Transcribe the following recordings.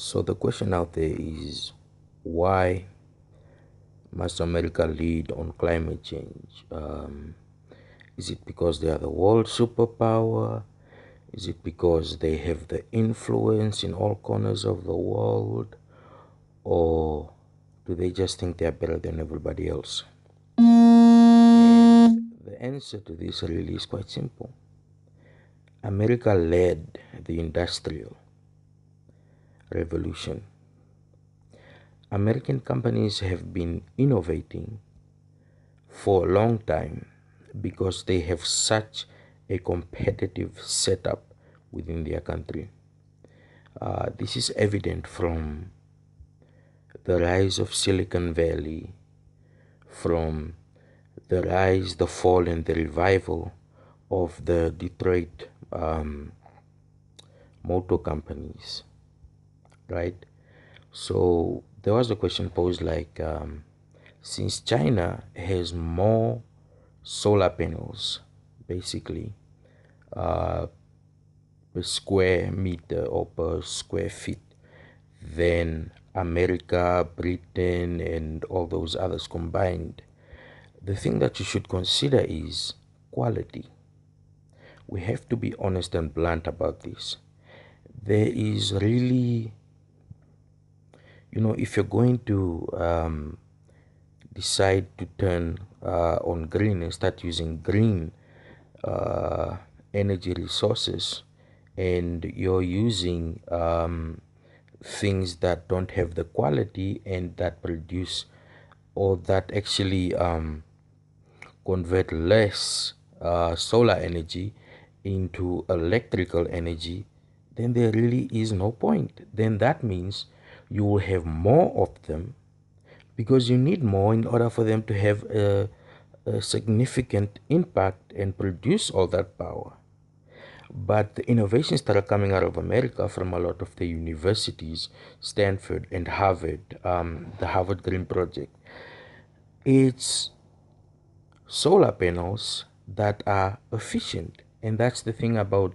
So the question out there is, why must America lead on climate change? Is it because they are the world superpower? Is it because they have the influence in all corners of the world? Or do they just think they are better than everybody else? And the answer to this really is quite simple. America led the Industrial Revolution. American companies have been innovating for a long time because they have such a competitive setup within their country. This is evident from the rise of Silicon Valley, from the rise, the fall, and the revival of the Detroit motor companies, right? So there was a question posed like, since China has more solar panels, basically, per square meter or per square feet than America, Britain, and all those others combined, the thing that you should consider is quality. We have to be honest and blunt about this. There is really, if you're going to decide to turn on green and start using green energy resources, and you're using things that don't have the quality and that produce or that actually convert less solar energy into electrical energy, then there really is no point. Then that means you will have more of them because you need more in order for them to have a significant impact and produce all that power. But the innovations that are coming out of America from a lot of the universities, Stanford and Harvard, the Harvard Green Project, it's solar panels that are efficient. And that's the thing about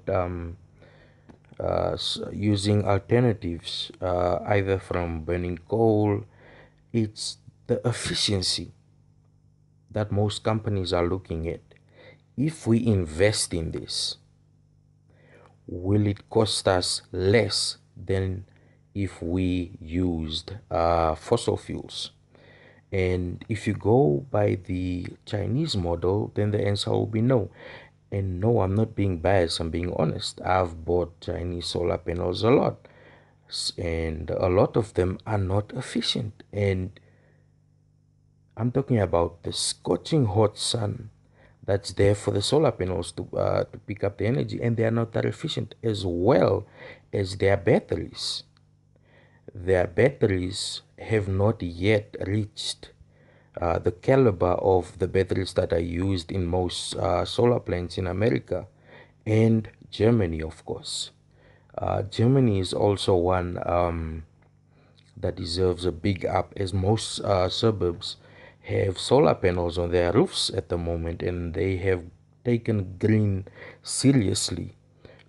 using alternatives, either from burning coal. It's the efficiency that most companies are looking at. If we invest in this, will it cost us less than if we used fossil fuels? And if you go by the Chinese model, then the answer will be no. And no, I'm not being biased, I'm being honest. I've bought Chinese solar panels a lot, and a lot of them are not efficient. And I'm talking about the scorching hot sun that's there for the solar panels to pick up the energy, and they are not that efficient, as well as their batteries. Their batteries have not yet reached the caliber of the batteries that are used in most solar plants in America and Germany, of course. Germany is also one that deserves a big up, as most suburbs have solar panels on their roofs at the moment, and they have taken green seriously.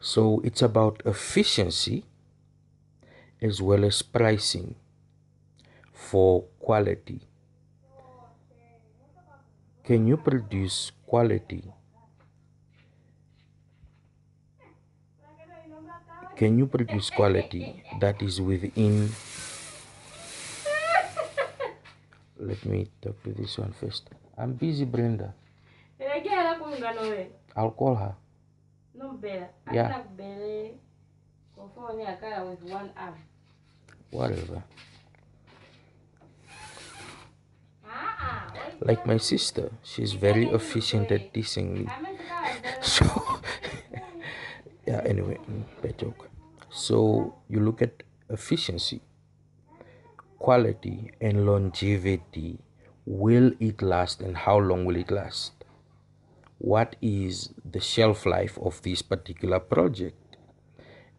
So it's about efficiency as well as pricing for quality. Can you produce quality? Can you produce quality that is within? Let me talk to this one first. I'm busy, Brenda. I'll call her. Yeah. Whatever. Like my sister, she's very efficient at teasing me. So, yeah, anyway, bad joke. So, you look at efficiency, quality, and longevity. Will it last, and how long will it last? What is the shelf life of this particular project?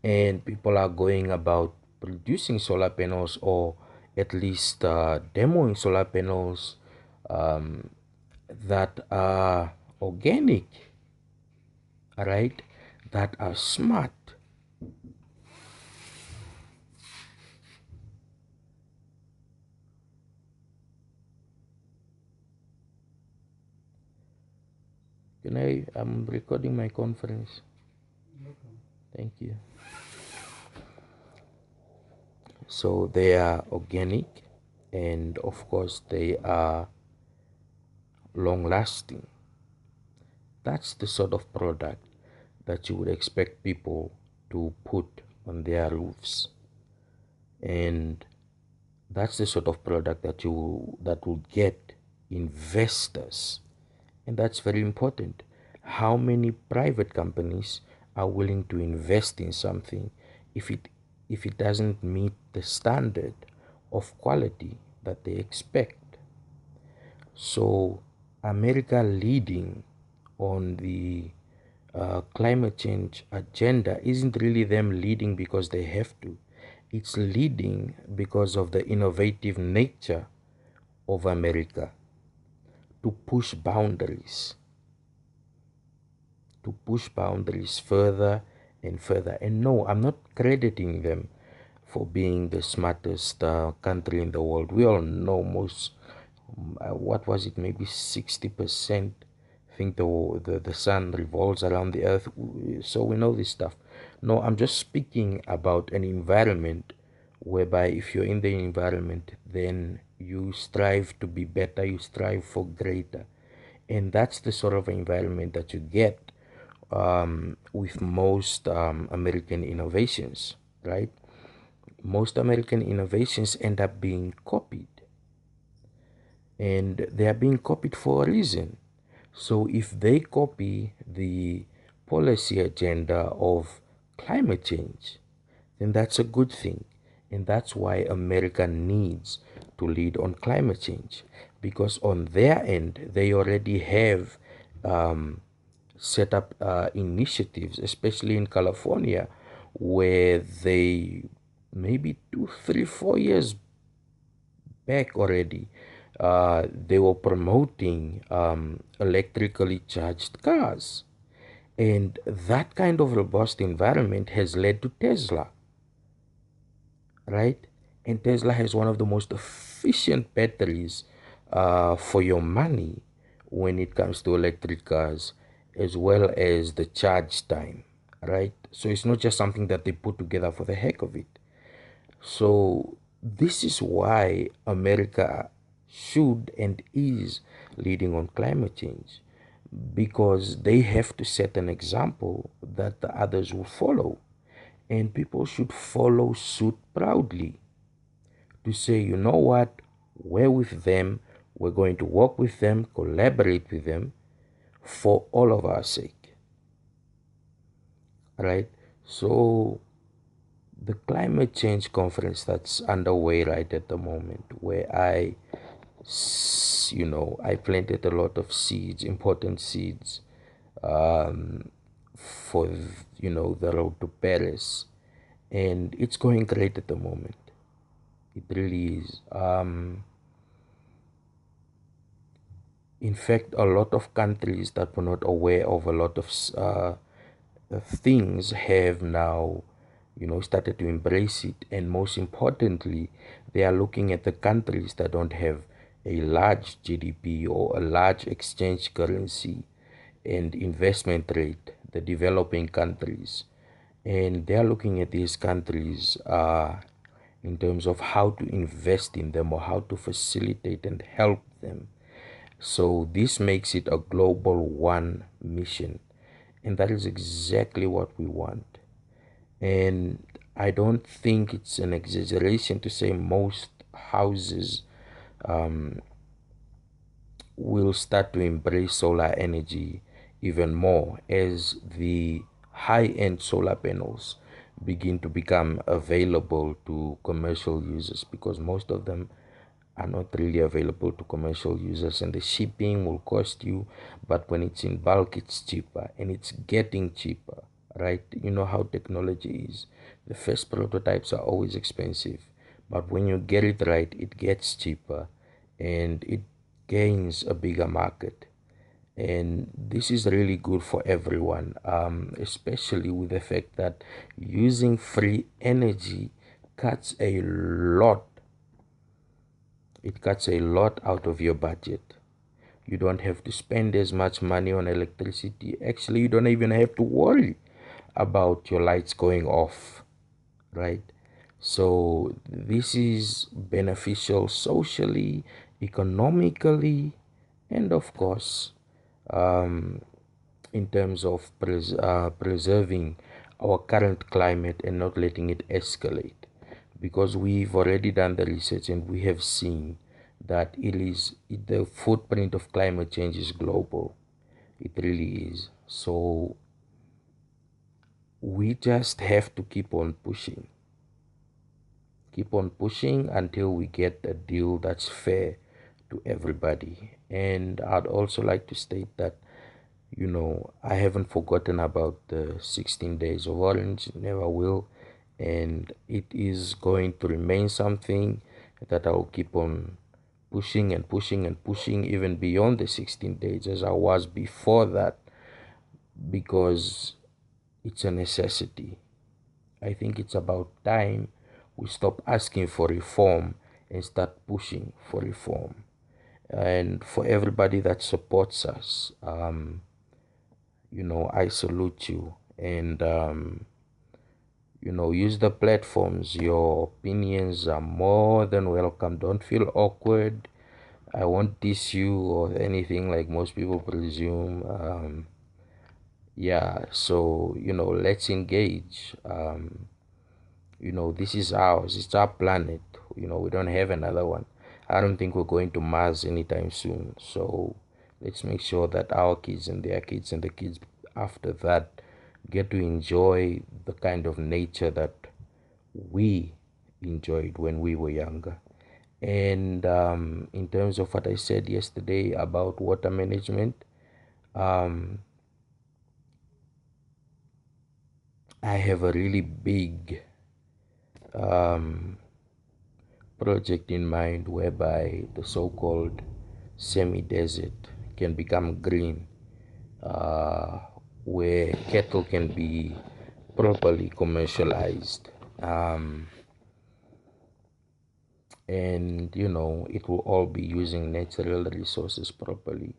And people are going about producing solar panels, or at least demoing solar panels that are organic, right? That are smart. I'm recording my conference. Thank you. So they are organic, and of course they are long lasting. That's the sort of product that you would expect people to put on their roofs, and that's the sort of product that will get investors, and that's very important. How many private companies are willing to invest in something if it doesn't meet the standard of quality that they expect? So America leading on the climate change agenda isn't really them leading because they have to. It's leading because of the innovative nature of America to push boundaries, further and further. And no, I'm not crediting them for being the smartest country in the world. We all know what was it, maybe 60% think the sun revolves around the earth, so we know this stuff. No, I'm just speaking about an environment whereby if you're in the environment, then you strive to be better, you strive for greater, and that's the sort of environment that you get with most American innovations, right? Most American innovations end up being copied, and they are being copied for a reason. So if they copy the policy agenda of climate change, then that's a good thing. And that's why America needs to lead on climate change, because on their end, they already have um, set up initiatives, especially in California, where they maybe 2, 3, 4 years back already, they were promoting electrically charged cars. And that kind of robust environment has led to Tesla, right? And Tesla has one of the most efficient batteries for your money when it comes to electric cars, as well as the charge time, right? So it's not just something that they put together for the heck of it. So this is why America should and is leading on climate change, because they have to set an example that the others will follow, and people should follow suit proudly to say, you know what, we're with them, we're going to work with them, collaborate with them for all of our sake, right? So the climate change conference that's underway right at the moment, where I planted a lot of seeds, important seeds, for, the road to Paris. And it's going great at the moment. It really is. In fact, a lot of countries that were not aware of a lot of things have now, started to embrace it. And most importantly, they are looking at the countries that don't have a large GDP or a large exchange currency and investment rate, the developing countries. And they are looking at these countries in terms of how to invest in them or how to facilitate and help them. So this makes it a global one mission. And that is exactly what we want. And I don't think it's an exaggeration to say most houses will start to embrace solar energy even more as the high-end solar panels begin to become available to commercial users, because most of them are not really available to commercial users, and the shipping will cost you. But when it's in bulk, it's cheaper, and it's getting cheaper, right? You know how technology is. The first prototypes are always expensive, but when you get it right, it gets cheaper, and it gains a bigger market. And this is really good for everyone, especially with the fact that using free energy cuts a lot. It cuts a lot out of your budget. You don't have to spend as much money on electricity. Actually, you don't even have to worry about your lights going off, right? So this is beneficial socially, economically, and of course, um, in terms of preserving our current climate and not letting it escalate. Because we've already done the research and we have seen that the footprint of climate change is global. It really is. So we just have to keep on pushing until we get a deal that's fair to everybody. And I'd also like to state that, I haven't forgotten about the 16 days of orange, never will. And it is going to remain something that I'll keep on pushing and pushing and pushing even beyond the 16 days as I was before that, because it's a necessity. I think it's about time we stop asking for reform and start pushing for reform. And for everybody that supports us, I salute you. And, use the platforms. Your opinions are more than welcome. Don't feel awkward. I won't diss you or anything like most people presume. Yeah, so, let's engage. This is ours, it's our planet. We don't have another one. I don't think we're going to Mars anytime soon. So let's make sure that our kids and their kids and the kids after that get to enjoy the kind of nature that we enjoyed when we were younger. And in terms of what I said yesterday about water management, um, I have a really big um, project in mind whereby the so-called semi-desert can become green, uh, where cattle can be properly commercialized, and it will all be using natural resources properly.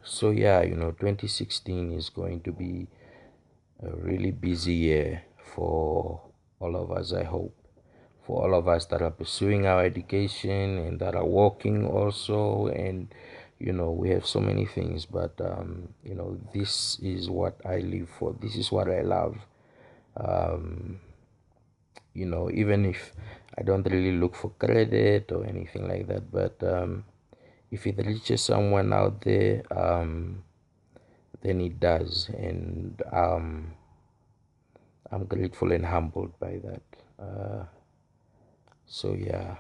So yeah, 2016 is going to be a really busy year for all of us, I hope. For all of us that are pursuing our education and that are working also. And, we have so many things, but, this is what I live for. This is what I love. Um, Even if I don't really look for credit or anything like that, but if it reaches someone out there, then it does. And I'm grateful and humbled by that. So yeah,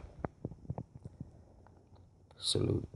salute.